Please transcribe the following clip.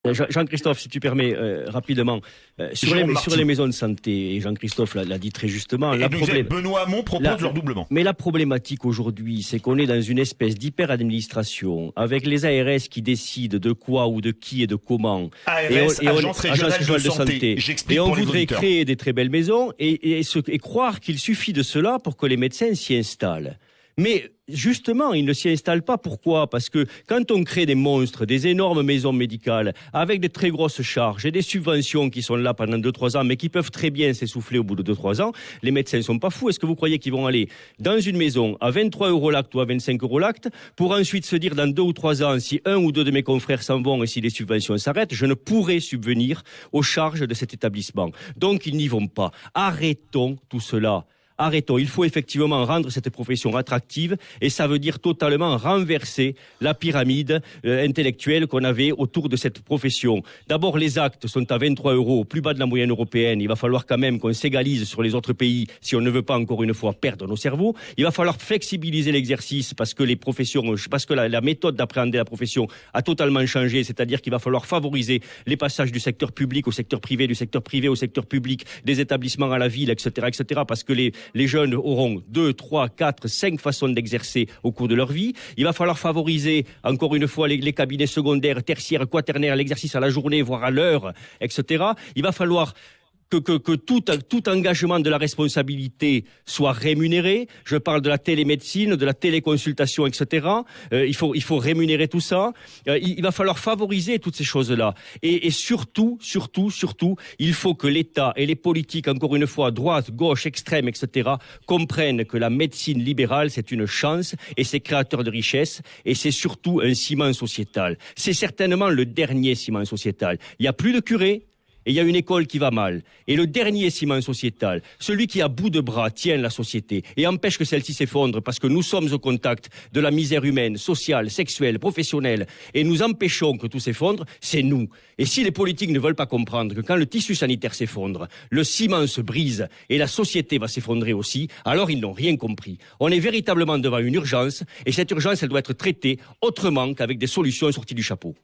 Jean-Christophe, si tu permets, rapidement, sur les maisons de santé, et Jean-Christophe l'a dit très justement, Benoît Hamon propose leur doublement. Mais la problématique aujourd'hui, c'est qu'on est dans une espèce d'hyper-administration, avec les ARS qui décident de quoi ou de qui et de comment. Agence régionale de santé. Et on voudrait créer des très belles maisons et croire qu'il suffit de cela pour que les médecins s'y installent. Mais justement, ils ne s'y installent pas. Pourquoi ? Parce que quand on crée des monstres, des énormes maisons médicales, avec des très grosses charges et des subventions qui sont là pendant 2-3 ans, mais qui peuvent très bien s'essouffler au bout de 2-3 ans, les médecins ne sont pas fous. Est-ce que vous croyez qu'ils vont aller dans une maison à 23 € l'acte ou à 25 € l'acte, pour ensuite se dire dans 2 ou 3 ans, si un ou deux de mes confrères s'en vont et si les subventions s'arrêtent, je ne pourrai subvenir aux charges de cet établissement. Donc ils n'y vont pas. Arrêtons tout cela. Arrêtons, il faut effectivement rendre cette profession attractive et ça veut dire totalement renverser la pyramide intellectuelle qu'on avait autour de cette profession. D'abord, les actes sont à 23 €, au plus bas de la moyenne européenne. Il va falloir quand même qu'on s'égalise sur les autres pays si on ne veut pas encore une fois perdre nos cerveaux. Il va falloir flexibiliser l'exercice parce que la méthode d'appréhender la profession a totalement changé, c'est-à-dire qu'il va falloir favoriser les passages du secteur public au secteur privé, du secteur privé au secteur public, des établissements à la ville, etc., parce que les jeunes auront 2, 3, 4, 5 façons d'exercer au cours de leur vie. Il va falloir favoriser, encore une fois, les cabinets secondaires, tertiaires, quaternaires, l'exercice à la journée, voire à l'heure, etc. Il va falloir que tout engagement de la responsabilité soit rémunéré. Je parle de la télémédecine, de la téléconsultation, etc. Il faut rémunérer tout ça. Il va falloir favoriser toutes ces choses-là. Et surtout, il faut que l'État et les politiques, encore une fois, droite, gauche, extrême, etc., comprennent que la médecine libérale, c'est une chance et c'est créateur de richesse et c'est surtout un ciment sociétal. C'est certainement le dernier ciment sociétal. Il n'y a plus de curés. Et il y a une école qui va mal. Et le dernier ciment sociétal, celui qui à bout de bras tient la société et empêche que celle-ci s'effondre parce que nous sommes au contact de la misère humaine, sociale, sexuelle, professionnelle, et nous empêchons que tout s'effondre, c'est nous. Et si les politiques ne veulent pas comprendre que quand le tissu sanitaire s'effondre, le ciment se brise et la société va s'effondrer aussi, alors ils n'ont rien compris. On est véritablement devant une urgence et cette urgence, elle doit être traitée autrement qu'avec des solutions sorties du chapeau.